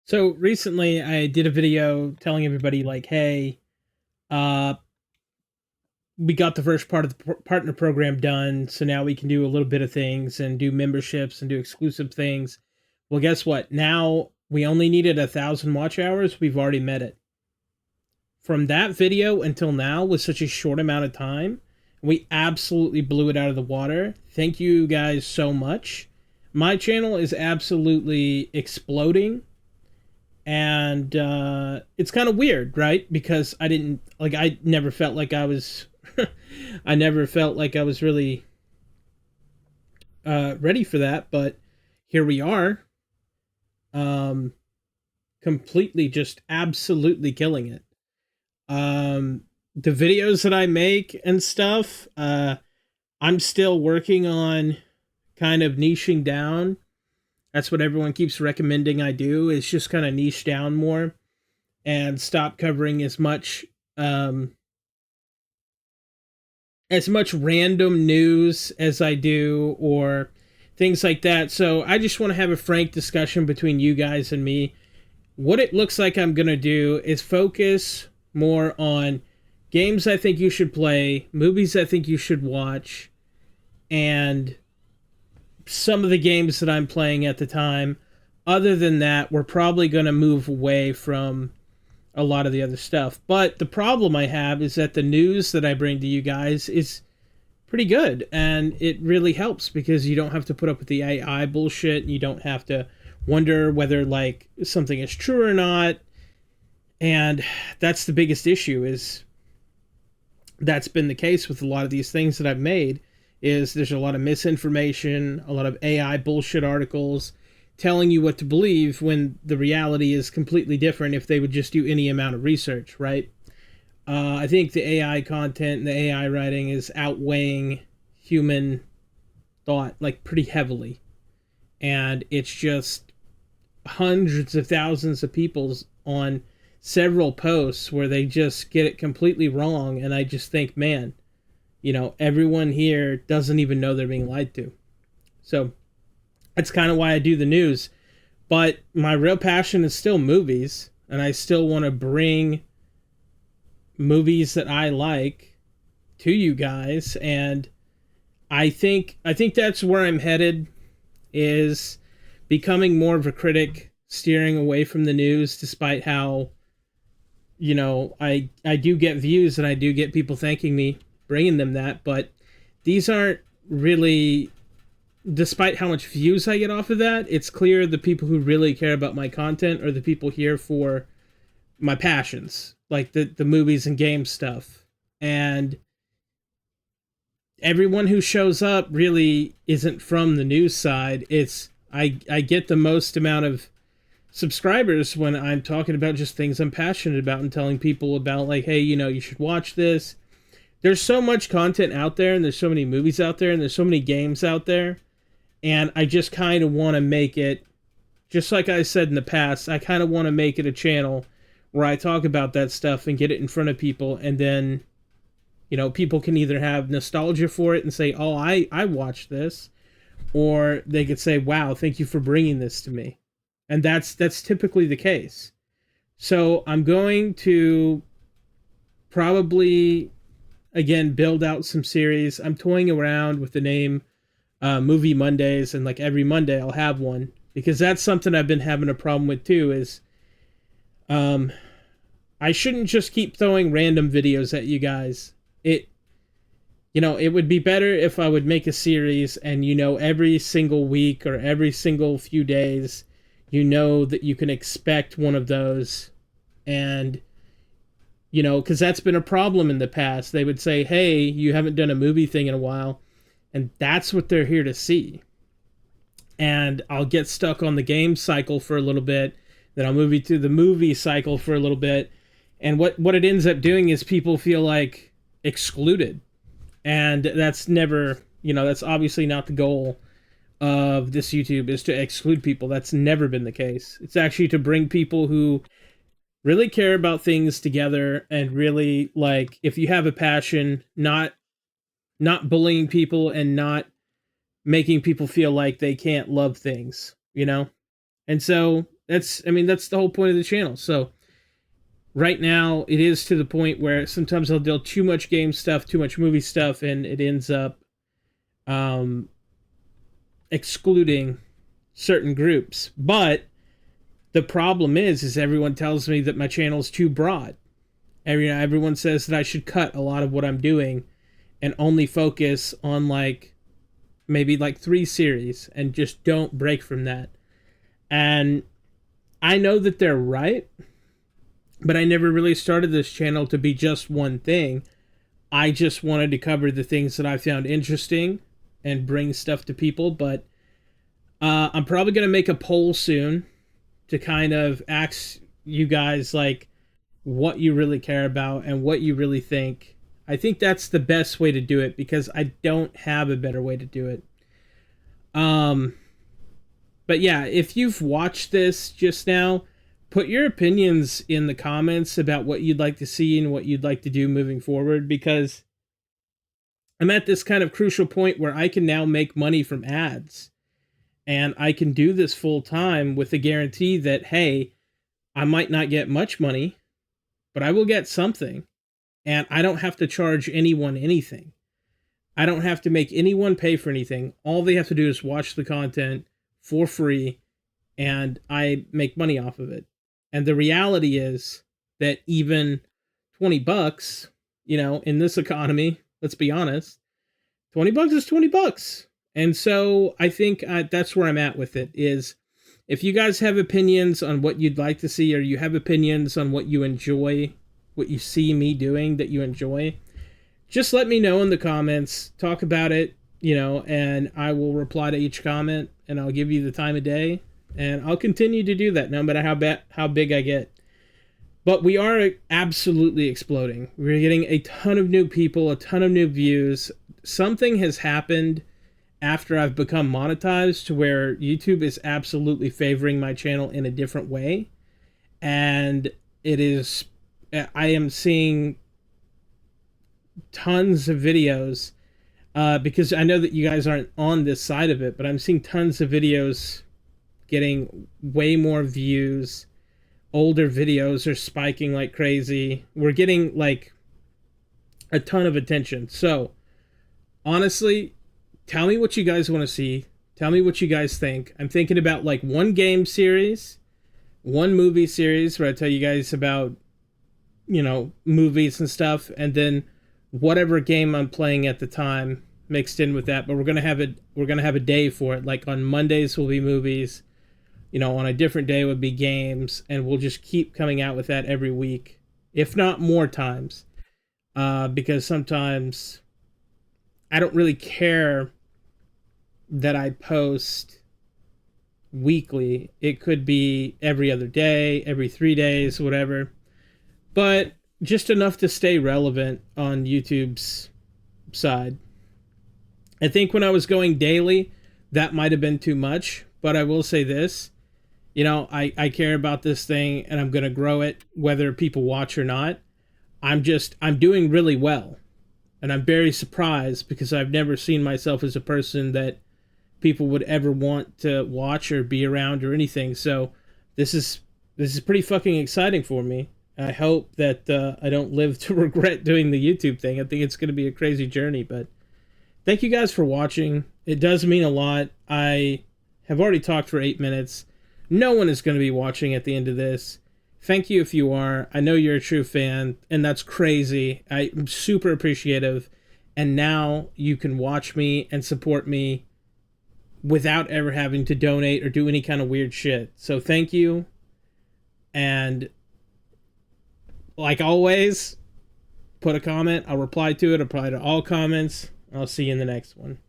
So recently I did a video telling everybody like, hey, uh, we got the first part of the partner program done. So now we can do a little bit of things and do memberships and do exclusive things. Well, guess what? Now we only needed 1,000 watch hours. We've already met it. From that video until now was such a short amount of time. We absolutely blew it out of the water. Thank you guys so much. My channel is absolutely exploding, and it's kind of weird, right? Because I never felt like I was I never felt like I was really ready for that, but here we are. um Completely, just absolutely killing it. um the videos that I make and stuff, I'm still working on kind of niching down. That's what everyone keeps recommending I do, is just kind of niche down more and stop covering um as much random news as I do, or things like that. So I just want to have a frank discussion between you guys and me. What it looks like I'm going to do is focus more on games I think you should play, movies I think you should watch, and some of the games that I'm playing at the time. Other than that, we're probably going to move away from a lot of the other stuff. But the problem I have is that the news that I bring to you guys is pretty good, and it really helps because you don't have to put up with the AI bullshit. You don't have to wonder whether like something is true or not. And that's the biggest issue, is that's been the case with a lot of these things that I've made, is there's a lot of misinformation, a lot of AI bullshit articles telling you what to believe when the reality is completely different if they would just do any amount of research, right? I think the AI content and the AI writing is outweighing human thought like pretty heavily. And it's just hundreds of thousands of people on several posts where they just get it completely wrong. And I just think, man, everyone here doesn't even know they're being lied to. So that's kind of why I do the news. But my real passion is still movies, and I still want to bring movies that I like to you guys. And I think that's where I'm headed, is becoming more of a critic, steering away from the news, despite how I do get views and I do get people thanking me bringing them that. But these aren't really, despite how much views I get off of that, it's clear the people who really care about my content are the people here for my passions, like the movies and game stuff. And everyone who shows up really isn't from the news side. I get the most amount of subscribers when I'm talking about just things I'm passionate about and telling people about, like, hey, you should watch this. There's so much content out there, and there's so many movies out there, and there's so many games out there. And I just kind of want to make it, just like I said in the past, I kind of want to make it a channel where I talk about that stuff and get it in front of people. And then, people can either have nostalgia for it and say, oh, I watched this, or they could say, wow, thank you for bringing this to me. And that's typically the case. So I'm going to probably, again, build out some series. I'm toying around with the name Movie Mondays, and like every Monday I'll have one, because that's something I've been having a problem with too, is um I shouldn't just keep throwing random videos at you guys. It would be better if I would make a series, and every single week or every single few days, that you can expect one of those. And because that's been a problem in the past. They would say, hey, you haven't done a movie thing in a while, and that's what they're here to see. And I'll get stuck on the game cycle for a little bit, then I'll move you to the movie cycle for a little bit. And what it ends up doing is people feel like excluded. And that's never, that's obviously not the goal of this YouTube, is to exclude people. That's never been the case. It's actually to bring people who really care about things together, and really, like, if you have a passion, not bullying people and not making people feel like they can't love things. And so that's the whole point of the channel. So right now it is to the point where sometimes I'll do too much game stuff, too much movie stuff, and it ends up um, excluding certain groups. But the problem is everyone tells me that my channel is too broad. Everyone says that I should cut a lot of what I'm doing and only focus on like maybe like 3 series and just don't break from that. And I know that they're right, but I never really started this channel to be just one thing. I just wanted to cover the things that I found interesting and bring stuff to people. But I'm probably going to make a poll soon to kind of ask you guys like what you really care about and what you really think. I think that's the best way to do it because I don't have a better way to do it. But yeah, if you've watched this just now, put your opinions in the comments about what you'd like to see and what you'd like to do moving forward, because I'm at this kind of crucial point where I can now make money from ads and I can do this full time with the guarantee that, hey, I might not get much money, but I will get something, and I don't have to charge anyone anything. I don't have to make anyone pay for anything. All they have to do is watch the content for free, and I make money off of it. And the reality is that even $20, in this economy, let's be honest, $20 is $20. And so I think that's where I'm at with it, is if you guys have opinions on what you'd like to see, or you have opinions on what you enjoy, what you see me doing that you enjoy, just let me know in the comments, talk about it, and I will reply to each comment, and I'll give you the time of day, and I'll continue to do that no matter how big I get. But we are absolutely exploding. We're getting a ton of new people, a ton of new views. Something has happened after I've become monetized to where YouTube is absolutely favoring my channel in a different way. And I am seeing tons of videos, because I know that you guys aren't on this side of it, but I'm seeing tons of videos getting way more views. Older videos are spiking like crazy. We're getting like a ton of attention. So honestly, tell me what you guys want to see. Tell me what you guys think. I'm thinking about like one game series, one movie series where I tell you guys about, movies and stuff, and then whatever game I'm playing at the time mixed in with that. But we're gonna have a day for it. Like on Mondays will be movies, on a different day would be games, and we'll just keep coming out with that every week, if not more times, because sometimes I don't really care that I post weekly. It could be every other day, every 3 days, whatever, but just enough to stay relevant on YouTube's side. I think when I was going daily, that might have been too much, but I will say this, I care about this thing and I'm going to grow it whether people watch or not. I'm doing really well, and I'm very surprised because I've never seen myself as a person that people would ever want to watch or be around or anything. So this is pretty fucking exciting for me. I hope that I don't live to regret doing the YouTube thing. I think it's going to be a crazy journey, but thank you guys for watching. It does mean a lot. I have already talked for 8 minutes. No one is going to be watching at the end of this. Thank you if you are. I know you're a true fan, and that's crazy. I'm super appreciative. And now you can watch me and support me without ever having to donate or do any kind of weird shit. So thank you. And like always, put a comment. I'll reply to it. I'll reply to all comments. I'll see you in the next one.